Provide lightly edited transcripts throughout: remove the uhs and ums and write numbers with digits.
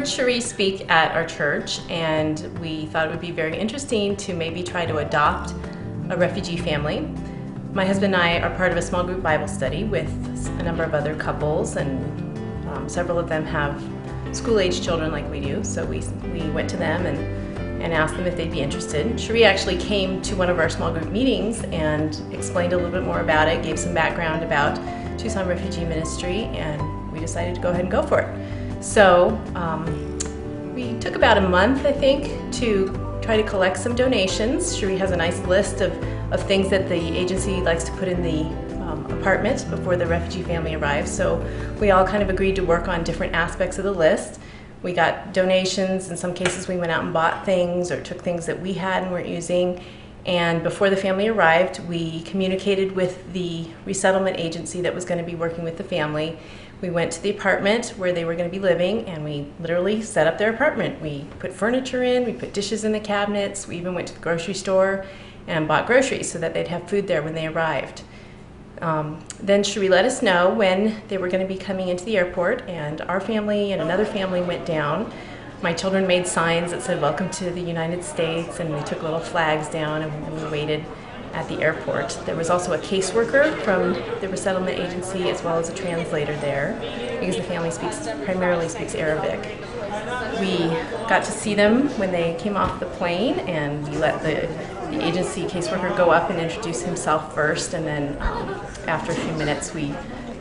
heard Cherie speak at our church, and we thought it would be very interesting to maybe try to adopt a refugee family. My husband and I are part of a small group Bible study with a number of other couples, and several of them have school-age children like we do, so we went to them and asked them if they'd be interested. Cherie actually came to one of our small group meetings and explained a little bit more about it, gave some background about Tucson Refugee Ministry, and we decided to go ahead and go for it. So we took about a month, I think, to try to collect some donations. Cherie has a nice list of things that the agency likes to put in the apartment before the refugee family arrives. So we all kind of agreed to work on different aspects of the list. We got donations. In some cases we went out and bought things or took things that we had and weren't using. And before the family arrived, we communicated with the resettlement agency that was going to be working with the family. We went to the apartment where they were going to be living, and we literally set up their apartment. We put furniture in, we put dishes in the cabinets, we even went to the grocery store and bought groceries so that they'd have food there when they arrived. Then Cherie let us know when they were going to be coming into the airport, and our family and another family went down. My children made signs that said, "Welcome to the United States," and we took little flags down and we waited at the airport. There was also a caseworker from the resettlement agency as well as a translator there, because the family primarily speaks Arabic. We got to see them when they came off the plane, and we let the agency caseworker go up and introduce himself first, and then after a few minutes we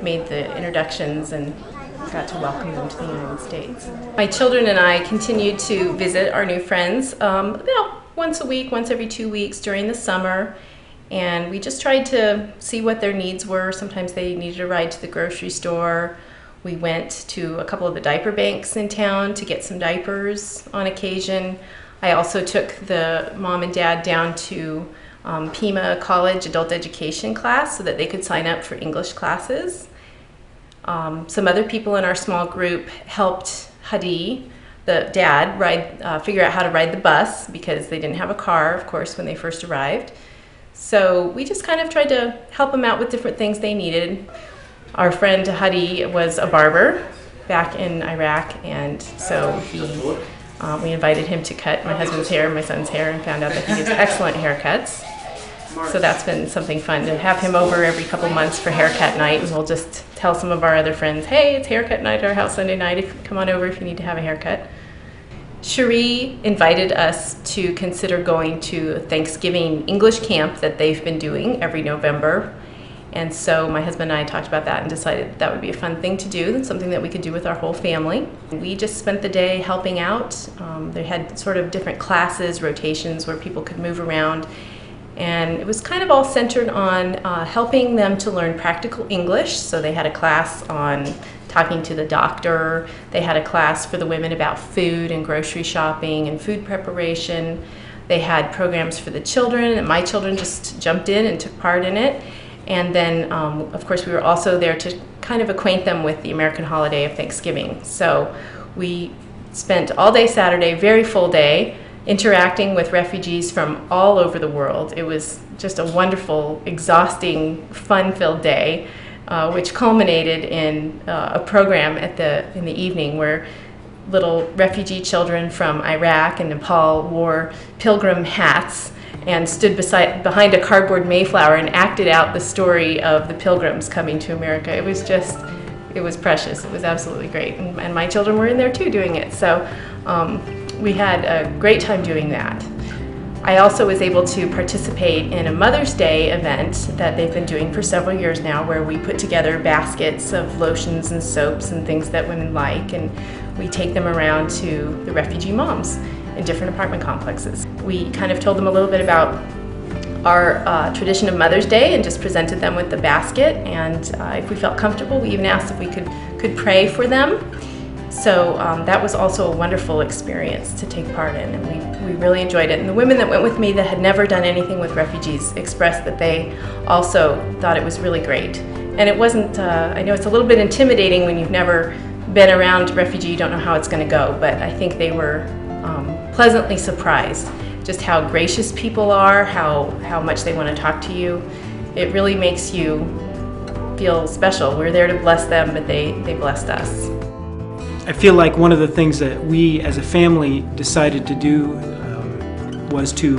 made the introductions and got to welcome them to the United States. My children and I continued to visit our new friends about once a week, once every 2 weeks during the summer, and we just tried to see what their needs were. Sometimes they needed a ride to the grocery store. We went to a couple of the diaper banks in town to get some diapers on occasion. I also took the mom and dad down to Pima College adult education class so that they could sign up for English classes. Some other people in our small group helped Hadi, the dad, figure out how to ride the bus, because they didn't have a car, of course, when they first arrived. So we just kind of tried to help them out with different things they needed. Our friend Hadi was a barber back in Iraq, and so we invited him to cut my husband's hair and my son's hair, and found out that he gives excellent haircuts. So that's been something fun to have him over every couple months for haircut night, and we'll just tell some of our other friends, "Hey, it's haircut night at our house Sunday night. Come on over if you need to have a haircut." Cherie invited us to consider going to a Thanksgiving English camp that they've been doing every November. And so my husband and I talked about that and decided that would be a fun thing to do. That's something that we could do with our whole family. We just spent the day helping out. They had sort of different classes, rotations where people could move around. And it was kind of all centered on helping them to learn practical English. So they had a class on talking to the doctor. They had a class for the women about food and grocery shopping and food preparation. They had programs for the children, and my children just jumped in and took part in it. And then, of course, we were also there to kind of acquaint them with the American holiday of Thanksgiving. So we spent all day Saturday, very full day, interacting with refugees from all over the world. It was just a wonderful, exhausting, fun-filled day, which culminated in a program in the evening where little refugee children from Iraq and Nepal wore pilgrim hats and stood behind a cardboard Mayflower and acted out the story of the pilgrims coming to America. It was precious. It was absolutely great. And my children were in there too doing it. So we had a great time doing that. I also was able to participate in a Mother's Day event that they've been doing for several years now, where we put together baskets of lotions and soaps and things that women like, and we take them around to the refugee moms in different apartment complexes. We kind of told them a little bit about our tradition of Mother's Day and just presented them with the basket, and if we felt comfortable, we even asked if we could pray for them. So that was also a wonderful experience to take part in, and we really enjoyed it. And the women that went with me that had never done anything with refugees expressed that they also thought it was really great. And it wasn't, I know it's a little bit intimidating when you've never been around a refugee, you don't know how it's going to go, but I think they were pleasantly surprised just how gracious people are, how much they want to talk to you. It really makes you feel special. We're there to bless them, but they blessed us. I feel like one of the things that we as a family decided to do was to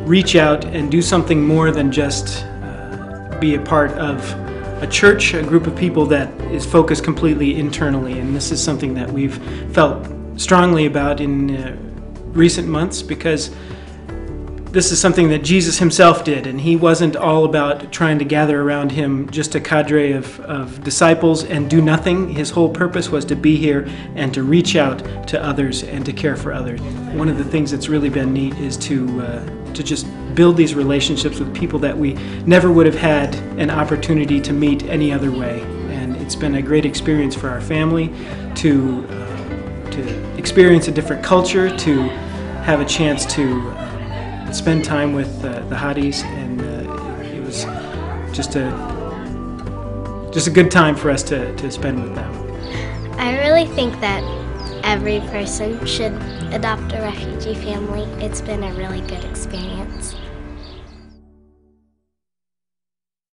reach out and do something more than just be a part of a church, a group of people that is focused completely internally. And this is something that we've felt strongly about in recent months, because this is something that Jesus himself did, and he wasn't all about trying to gather around him just a cadre of disciples and do nothing. His whole purpose was to be here and to reach out to others and to care for others. One of the things that's really been neat is to just build these relationships with people that we never would have had an opportunity to meet any other way. And it's been a great experience for our family to experience a different culture, to have a chance to spend time with the Hotties, and it was just a good time for us to spend with them. I really think that every person should adopt a refugee family. It's been a really good experience.